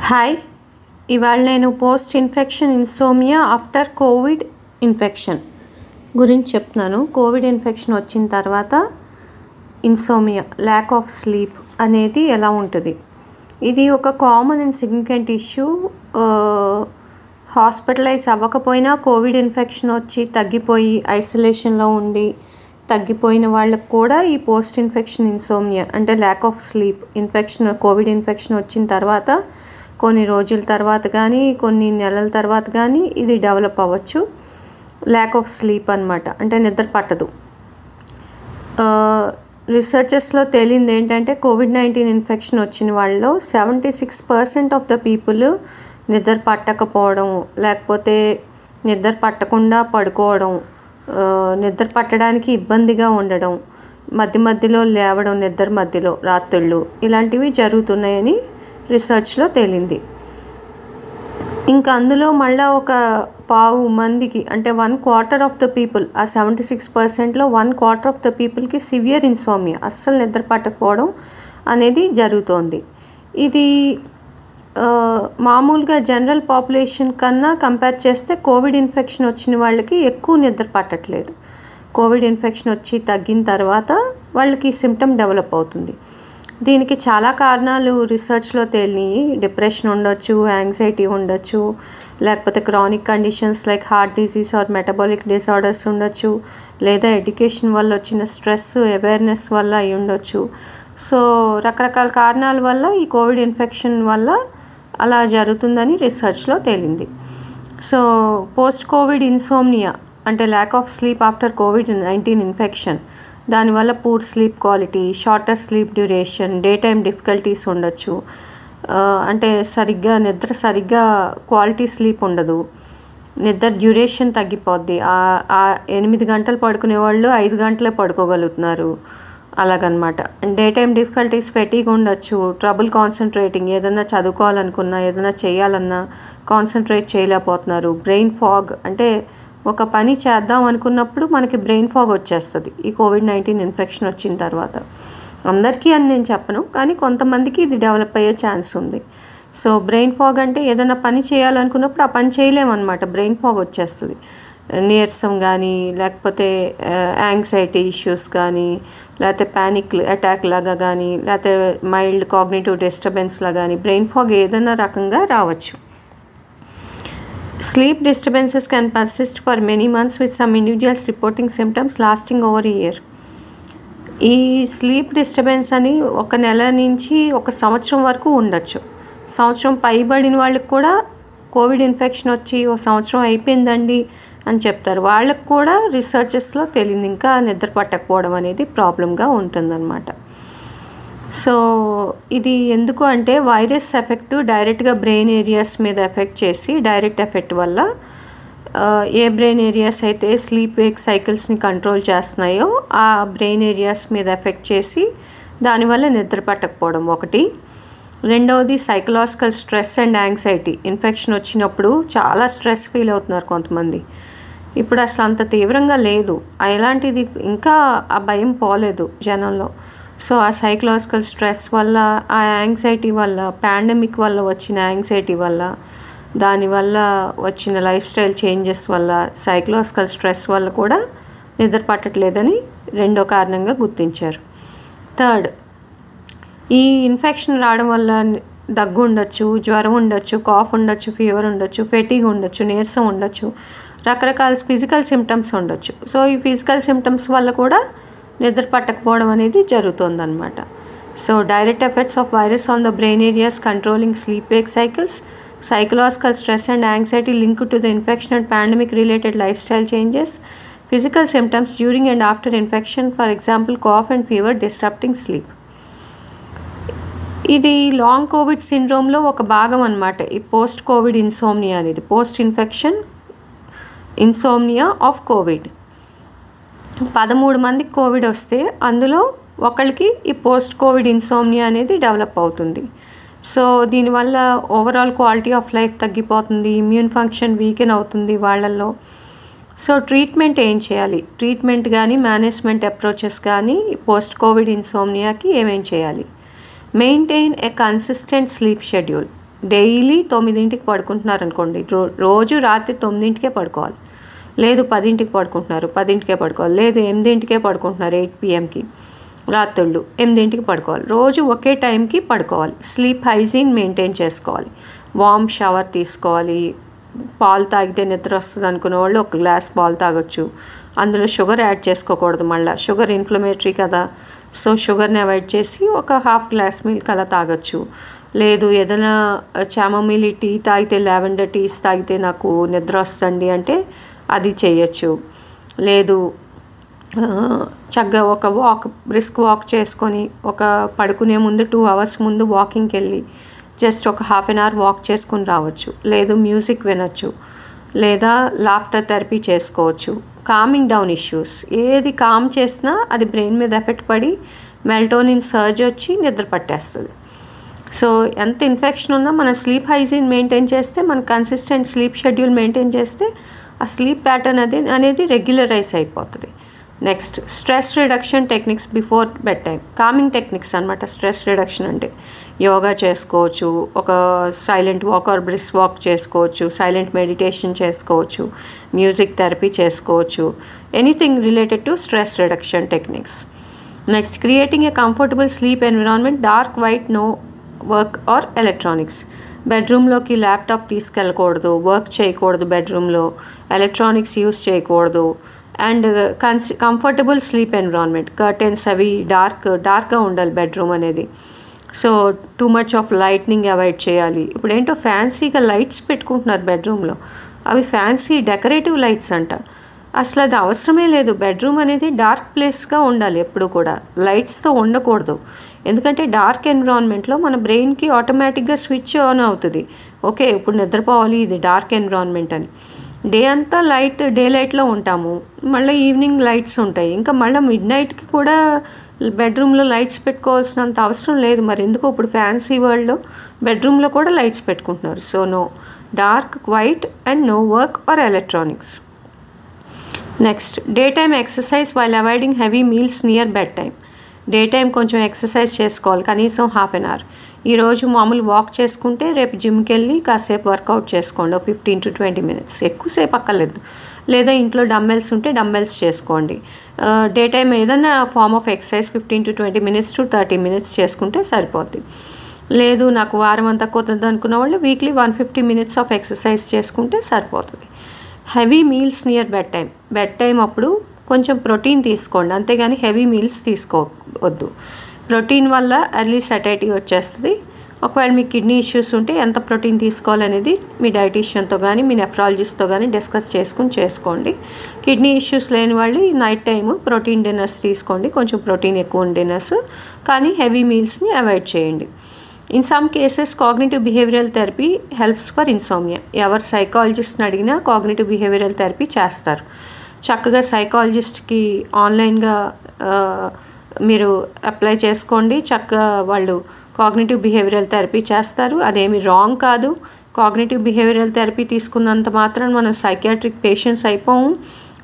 Hi, ఇవాళ నేను post infection insomnia after Covid infection గురించి చెప్తున్నాను. కోవిడ్ ఇన్ఫెక్షన్ వచ్చిన తర్వాత ఇన్సోమియా, ల్యాక్ ఆఫ్ స్లీప్ అనేది ఎలా ఉంటుంది. ఇది ఒక common and significant issue. Hospitalise అవ్వకపోయినా కోవిడ్ ఇన్ఫెక్షన్ వచ్చి తగ్గిపోయి ఐసోలేషన్లో ఉండి తగ్గిపోయిన వాళ్ళకు కూడా ఈ పోస్ట్ ఇన్ఫెక్షన్ ఇన్సోమియా అంటే lack of sleep Covid infection వచ్చిన తర్వాత కొన్ని రోజుల తర్వాత కానీ కొన్ని నెలల తర్వాత కానీ ఇది డెవలప్ అవ్వచ్చు. ల్యాక్ ఆఫ్ స్లీప్ అన్నమాట, అంటే నిద్ర పట్టదు. రీసెర్చెస్లో తేలింది ఏంటంటే కోవిడ్-19 ఇన్ఫెక్షన్ వచ్చిన వాళ్ళలో 76% ఆఫ్ ద పీపుల్ నిద్ర పట్టకపోవడం, లేకపోతే నిద్ర పట్టకుండా పడుకోవడం, నిద్ర పట్టడానికి ఇబ్బందిగా ఉండడం, మధ్య మధ్యలో లేవడం, నిద్ర మధ్యలో రాత్రుళ్ళు ఇలాంటివి జరుగుతున్నాయని రీసెర్చ్లో తేలింది. ఇంకా అందులో మళ్ళీ ఒక పావు మందికి అంటే 1/4 ఆఫ్ ద పీపుల్, ఆ 76%లో 1/4 ఆఫ్ ద పీపుల్కి సివియర్ ఇన్సోమియా, అస్సలు నిద్ర పట్టకపోవడం అనేది జరుగుతోంది. ఇది మామూలుగా జనరల్ పాపులేషన్ కన్నా కంపేర్ చేస్తే కోవిడ్ ఇన్ఫెక్షన్ వచ్చిన వాళ్ళకి ఎక్కువ నిద్ర పట్టట్లేదు. కోవిడ్ ఇన్ఫెక్షన్ వచ్చి తగ్గిన తర్వాత వాళ్ళకి సిమ్టమ్ డెవలప్ అవుతుంది. దీనికి చాలా కారణాలు రీసెర్చ్లో తేలినాయి. డిప్రెషన్ ఉండొచ్చు, యాంగ్జైటీ ఉండొచ్చు, లేకపోతే chronic conditions like heart disease are metabolic disorders ఉండొచ్చు, లేదా ఎడ్యుకేషన్ వల్ల వచ్చిన స్ట్రెస్ అవేర్నెస్ వల్ల అయి ఉండొచ్చు. సో రకరకాల కారణాల వల్ల ఈ కోవిడ్ ఇన్ఫెక్షన్ వల్ల అలా జరుగుతుందని రీసెర్చ్లో తేలింది. సో పోస్ట్ కోవిడ్ ఇన్సోమ్నియా అంటే ల్యాక్ ఆఫ్ స్లీప్ ఆఫ్టర్ కోవిడ్-19 ఇన్ఫెక్షన్, దానివల్ల poor sleep quality, shorter sleep duration, daytime difficulties ఉండొచ్చు. అంటే నిద్ర సరిగ్గా క్వాలిటీ స్లీప్ ఉండదు, నిద్ర డ్యూరేషన్ తగ్గిపోద్ది. 8 గంటలు పడుకునే వాళ్ళు 5 గంటలే పడుకోగలుగుతున్నారు, అలాగనమాట. డే టైమ్ డిఫికల్టీస్, ఫెటీగ్ ఉండొచ్చు, ట్రబుల్ కాన్సన్ట్రేటింగ్, ఏదైనా చదువుకోవాలనుకున్నా ఏదైనా చేయాలన్నా కాన్సన్ట్రేట్ చేయలేకపోతున్నారు. బ్రెయిన్ ఫాగ్, అంటే ఒక పని చేద్దాం అనుకున్నప్పుడు మనకి బ్రెయిన్ ఫాగ్ వచ్చేస్తుంది ఈ కోవిడ్-19 ఇన్ఫెక్షన్ వచ్చిన తర్వాత. అందరికీ అని నేను చెప్పను, కానీ కొంతమందికి ఇది డెవలప్ అయ్యే ఛాన్స్ ఉంది. సో బ్రెయిన్ ఫాగ్ అంటే ఏదైనా పని చేయాలనుకున్నప్పుడు ఆ పని చేయలేమన్నమాట, బ్రెయిన్ ఫాగ్ వచ్చేస్తుంది. నీరసం కానీ, లేకపోతే యాంగ్జైటీ ఇష్యూస్ కానీ, లేకపోతే ప్యానిక్ అటాక్ లాగా కానీ, లేకపోతే మైల్డ్ కాగ్నిటివ్ డిస్టర్బెన్స్ లాగా కానీ బ్రెయిన్ ఫాగ్ ఏదైనా రకంగా రావచ్చు. Sleep disturbances can persist for many months with some individuals reporting symptoms lasting over a year. ఈ స్లీప్ డిస్టర్బెన్స్ అని 1 నెల నుంచి 1 సంవత్సరం వరకు ఉండొచ్చు. సంవత్సరం పైబడిన వాళ్ళకి కూడా కోవిడ్ ఇన్ఫెక్షన్ వచ్చి 1 సంవత్సరం అయిపోయిందండి అని చెప్తారు. వాళ్ళకు కూడా రీసెర్చెస్లో తేలింది ఇంకా నిద్ర పట్టకపోవడం అనేది ప్రాబ్లంగా ఉంటుందన్నమాట. సో ఇది ఎందుకు అంటే వైరస్ ఎఫెక్ట్ డైరెక్ట్గా బ్రెయిన్ ఏరియాస్ మీద ఎఫెక్ట్ చేసి, డైరెక్ట్ ఎఫెక్ట్ వల్ల ఏ బ్రెయిన్ ఏరియాస్ అయితే స్లీప్ వేక్ సైకిల్స్ని కంట్రోల్ చేస్తున్నాయో ఆ బ్రెయిన్ ఏరియాస్ మీద ఎఫెక్ట్ చేసి దానివల్ల నిద్ర పట్టకపోవడం ఒకటి. రెండవది psychological stress and anxiety. Infection వచ్చినప్పుడు చాలా స్ట్రెస్ ఫీల్ అవుతున్నారు కొంతమంది. ఇప్పుడు అసలు అంత తీవ్రంగా లేదు, ఎలాంటిది ఇంకా ఆ భయం పోలేదు జనంలో. సో ఆ సైకలాజికల్ స్ట్రెస్ వల్ల, ఆ యాంగ్జైటీ వల్ల, పాండమిక్ వల్ల వచ్చిన యాంగ్జైటీ వల్ల, దానివల్ల వచ్చిన లైఫ్ స్టైల్ చేంజెస్ వల్ల, సైకలాజికల్ స్ట్రెస్ వల్ల కూడా నిద్ర పట్టట్లేదని రెండో కారణంగా గుర్తించారు. థర్డ్, ఈ ఇన్ఫెక్షన్ రావడం వల్ల దగ్గు ఉండొచ్చు, జ్వరం ఉండొచ్చు, కాఫ్ ఉండొచ్చు, ఫీవర్ ఉండొచ్చు, ఫెటీగ్ ఉండొచ్చు, నీరసం ఉండొచ్చు, రకరకాల ఫిజికల్ సిమ్టమ్స్ ఉండొచ్చు. సో ఈ ఫిజికల్ సిమ్టమ్స్ వల్ల కూడా నిద్ర పట్టకపోవడం అనేది జరుగుతుందన్నమాట. So direct effects of virus on the brain areas controlling sleep wake cycles, psychological stress and anxiety linked to the infection and pandemic related life style changes, physical symptoms during and after infection, for example cough and fever disturbing sleep. ఇది long COVID సిండ్రోమ్లో ఒక భాగం అన్నమాట. ఈ post Covid insomnia అనేది post infection insomnia of covid. 13 మందికి covid వస్తే అందులో ఒకరికి ఈ పోస్ట్ కోవిడ్ ఇన్సోమ్నియా అనేది డెవలప్ అవుతుంది. సో దీనివల్ల ఓవరాల్ క్వాలిటీ ఆఫ్ లైఫ్ తగ్గిపోతుంది, ఇమ్యూన్ ఫంక్షన్ వీకెన్ అవుతుంది వాళ్ళల్లో. సో ట్రీట్మెంట్ ఏం చేయాలి, ట్రీట్మెంట్ కానీ మేనేజ్మెంట్ అప్రోచెస్ కానీ పోస్ట్ కోవిడ్ ఇన్సోమ్నియాకి ఏమేం చేయాలి? Maintain a consistent sleep schedule. Daily 9ంటికి పడుకుంటున్నారనుకోండి, రోజు రాత్రి 9ంటికే పడుకోవాలి. లేదు 10ంటికి పడుకుంటున్నారు, 10ంటికే పడుకోవాలి. లేదు 8ంటికే పడుకుంటున్నారు, 8 PM రాత్రుళ్ళు 8ంటికి పడుకోవాలి. రోజు ఒకే టైంకి పడుకోవాలి. స్లీప్ హైజీన్ మెయింటైన్ చేసుకోవాలి. వార్మ్ షవర్ తీసుకోవాలి. పాలు తాగితే నిద్ర వస్తుంది అనుకునే వాళ్ళు ఒక గ్లాస్ పాలు తాగొచ్చు. అందులో షుగర్ యాడ్ చేసుకోకూడదు. మళ్ళీ షుగర్ ఇన్ఫ్లమేటరీ కదా, సో షుగర్ని అవాయిడ్ చేసి ఒక హాఫ్ గ్లాస్ మిల్క్ అలా తాగొచ్చు. లేదు ఏదైనా చామోమిల్ టీ తాగితే, లావెండర్ టీస్ తాగితే నాకు నిద్ర వస్తుంది అంటే అది చేయొచ్చు. లేదు చక్కగా ఒక బ్రిస్క్ వాక్ చేసుకొని ఒక పడుకునే ముందు 2 hours ముందు వాకింగ్కి వెళ్ళి జస్ట్ ఒక ½ an hour వాక్ చేసుకుని రావచ్చు. లేదు మ్యూజిక్ వినొచ్చు. లేదా లాఫ్టర్ థెరపీ చేసుకోవచ్చు. కామింగ్ డౌన్ ఇష్యూస్, ఏది కామ్ చేసినా అది బ్రెయిన్ మీద ఎఫెక్ట్ పడి మెల్టోనిన్ సర్జ్ వచ్చి నిద్ర పట్టేస్తుంది. సో ఎంత ఇన్ఫెక్షన్ ఉన్నా మన స్లీప్ హైజీన్ మెయింటైన్ చేస్తే, మన కన్సిస్టెంట్ స్లీప్ షెడ్యూల్ మెయింటైన్ చేస్తే ఆ స్లీప్ ప్యాటర్న్ అనేది రెగ్యులరైజ్ అయిపోతుంది. Next stress reduction techniques before bed time. Calming techniques అనమాట స్ట్రెస్ రిడక్షన్ అంటే. యోగా చేసుకోవచ్చు, ఒక silent walk or brisk walk చేసుకోవచ్చు, సైలెంట్ మెడిటేషన్ చేసుకోవచ్చు, మ్యూజిక్ థెరపీ చేసుకోవచ్చు. Anything related to stress reduction techniques. Next creating a comfortable sleep environment. Dark, white, no work or electronics. బెడ్రూమ్లోకి laptop తీసుకెళ్ళకూడదు, work చేయకూడదు, బెడ్రూమ్లో ఎలక్ట్రానిక్స్ యూస్ చేయకూడదు. And comfortable sleep environment. Curtains అవి డార్క్గా ఉండాలి బెడ్రూమ్ అనేది. So too much of lightning avoid చేయాలి. ఇప్పుడు ఏంటో ఫ్యాన్సీగా లైట్స్ పెట్టుకుంటున్నారు బెడ్రూమ్లో, అవి ఫ్యాన్సీ డెకరేటివ్ లైట్స్ అంట. అసలు అది అవసరమే లేదు. బెడ్రూమ్ అనేది డార్క్ ప్లేస్గా ఉండాలి ఎప్పుడు కూడా, లైట్స్తో ఉండకూడదు. ఎందుకంటే డార్క్ ఎన్విరాన్మెంట్లో మన బ్రెయిన్కి ఆటోమేటిక్గా స్విచ్ ఆన్ అవుతుంది. ఓకే ఇప్పుడు నిద్రపోవాలి, ఇది డార్క్ ఎన్విరాన్మెంట్ అని. డే అంతా డే లైట్లో ఉంటాము, మళ్ళీ ఈవినింగ్ లైట్స్ ఉంటాయి. ఇంకా మళ్ళీ మిడ్ నైట్కి కూడా బెడ్రూమ్లో లైట్స్ పెట్టుకోవాల్సినంత అవసరం లేదు. మరి ఎందుకు ఇప్పుడు ఫ్యాన్సీ వరల్డ్లో బెడ్రూమ్లో కూడా లైట్స్ పెట్టుకుంటున్నారు. So no dark, white and no work or electronics. Next day time exercise while avoiding heavy meals near bed time. Day time కొంచెం ఎక్సర్సైజ్ చేసుకోవాలి, కనీసం ½ an hour. ఈరోజు మామూలు వాక్ చేసుకుంటే రేపు జిమ్కి వెళ్ళి కాసేపు వర్కౌట్ చేసుకోండి, 15 to 20 minutes, ఎక్కువసేపు అక్కర్లేదు. లేదా ఇంట్లో డంబెల్స్ ఉంటే డంబెల్స్ చేసుకోండి. డే టైం ఏదైనా form of exercise 15 to 20 minutes to 30 minutes చేసుకుంటే సరిపోద్ది. లేదు నాకు వారం అంతా కుదరదు అనుకున్న వాళ్ళు వీక్లీ 150 minutes ఆఫ్ ఎక్సర్సైజ్ చేసుకుంటే సరిపోతుంది. Heavy meals near bed time అప్పుడు కొంచెం ప్రోటీన్ తీసుకోండి, అంతేగాని హెవీ మీల్స్ తీసుకోవద్దు. ప్రోటీన్ వల్ల ఎర్లీ సటైటీ వచ్చేస్తుంది. ఒకవేళ మీ కిడ్నీ ఇష్యూస్ ఉంటే ఎంత ప్రోటీన్ తీసుకోవాలనేది మీ డైటీషియన్తో కానీ మీ నెఫ్రాలజిస్ట్తో కానీ డిస్కస్ చేసుకోండి. కిడ్నీ ఇష్యూస్ లేని వాళ్ళు నైట్ టైము ప్రోటీన్ డిన్నర్స్ తీసుకోండి, కొంచెం ప్రోటీన్ ఎక్కువ డిన్నర్స్, కానీ హెవీ మీల్స్ని అవాయిడ్ చేయండి. In some cases cognitive behavioural therapy helps for insomnia. ఎవరు సైకాలజిస్ట్ని అడిగినా కాగ్నిటివ్ బిహేవియరల్ థెరపీ చేస్తారు. చక్కగా సైకాలజిస్ట్కి ఆన్లైన్గా మీరు అప్లై చేసుకోండి. చక్కగా వాళ్ళు కాగ్నిటివ్ బిహేవియరల్ థెరపీ చేస్తారు. అదేమి రాంగ్ కాదు. కాగ్నిటివ్ బిహేవియరల్ థెరపీ తీసుకున్నంత మాత్రం మనం సైకియాట్రిక్ పేషెంట్స్ అయిపోము.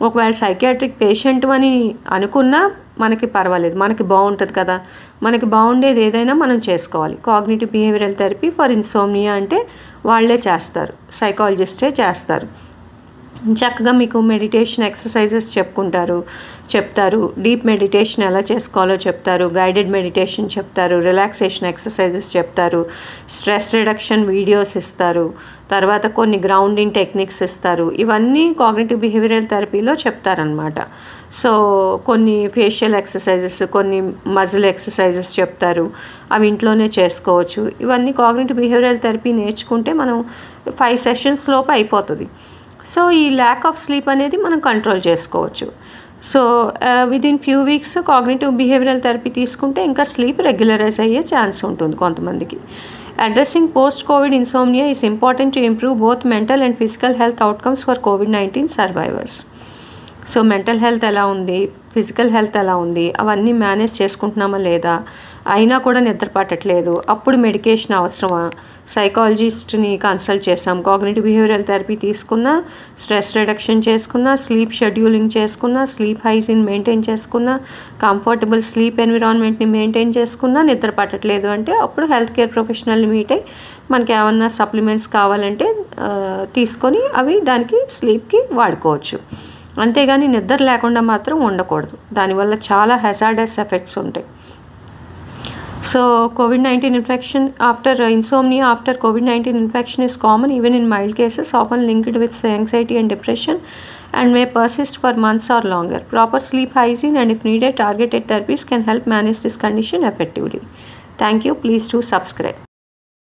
ఒకవేళ సైకియాట్రిక్ పేషెంట్ అని అనుకున్నా మనకి పర్వాలేదు, మనకి బాగుంటుంది కదా. మనకి బాగుండేది ఏదైనా మనం చేసుకోవాలి. Cognitive behavioural therapy for insomnia అంటే వాళ్ళే చేస్తారు, సైకాలజిస్టే చేస్తారు. చక్కగా మీకు మెడిటేషన్ ఎక్సర్సైజెస్ చెప్తారు, డీప్ మెడిటేషన్ ఎలా చేసుకోవాలో చెప్తారు, గైడెడ్ మెడిటేషన్ చెప్తారు, రిలాక్సేషన్ ఎక్సర్సైజెస్ చెప్తారు, స్ట్రెస్ రిడక్షన్ వీడియోస్ ఇస్తారు, తర్వాత కొన్ని గ్రౌండింగ్ టెక్నిక్స్ ఇస్తారు. ఇవన్నీ కాగ్నిటివ్ బిహేవియరల్ థెరపీలో చెప్తారనమాట. సో కొన్ని ఫేషియల్ ఎక్సర్సైజెస్, కొన్ని మజిల్ ఎక్సర్సైజెస్ చెప్తారు, అవి ఇంట్లోనే చేసుకోవచ్చు. ఇవన్నీ కాగ్నిటివ్ బిహేవియరల్ థెరపీ నేర్చుకుంటే మనం 5 sessions లోపు అయిపోతుంది. సో ఈ ల్యాక్ ఆఫ్ స్లీప్ అనేది మనం కంట్రోల్ చేసుకోవచ్చు. So within few weeks cognitive behavioural therapy తీసుకుంటే ఇంకా స్లీప్ రెగ్యులరైజ్ అయ్యే ఛాన్స్ ఉంటుంది కొంతమందికి. Addressing post Covid insomnia is important to improve both mental and physical health outcomes for COVID-19 survivors. So mental health ఎలా ఉంది, physical health ఎలా ఉంది, అవన్నీ మేనేజ్ చేసుకుంటున్నామా లేదా, అయినా కూడా నిద్ర పట్టట్లేదు, అప్పుడు మెడికేషన్ అవసరమా. సైకాలజిస్ట్ని కన్సల్ట్ చేసాం, కాగ్నిటివ్ బిహేవియరల్ థెరపీ తీసుకున్నా, స్ట్రెస్ రిడక్షన్ చేసుకున్నా, స్లీప్ షెడ్యూలింగ్ చేసుకున్నా, స్లీప్ హైజీన్ మెయింటైన్ చేసుకున్నా, కంఫర్టబుల్ స్లీప్ ఎన్విరాన్మెంట్ని మెయింటైన్ చేసుకున్నా నిద్ర పట్టట్లేదు అంటే అప్పుడు హెల్త్ కేర్ ప్రొఫెషనల్ని మీట్ అయ్యి మనకి ఏమన్నా సప్లిమెంట్స్ కావాలంటే తీసుకొని అవి దానికి స్లీప్కి వాడుకోవచ్చు. అంతేగాని నిద్ర లేకుండా మాత్రం ఉండకూడదు, దానివల్ల చాలా హెజార్డస్ ఎఫెక్ట్స్ ఉంటాయి. So COVID-19 infection after insomnia after COVID-19 infection is common even in mild cases, often linked with anxiety and depression, and may persist for months or longer. Proper sleep hygiene and if needed targeted therapies can help manage this condition effectively. Thank you. Please do subscribe.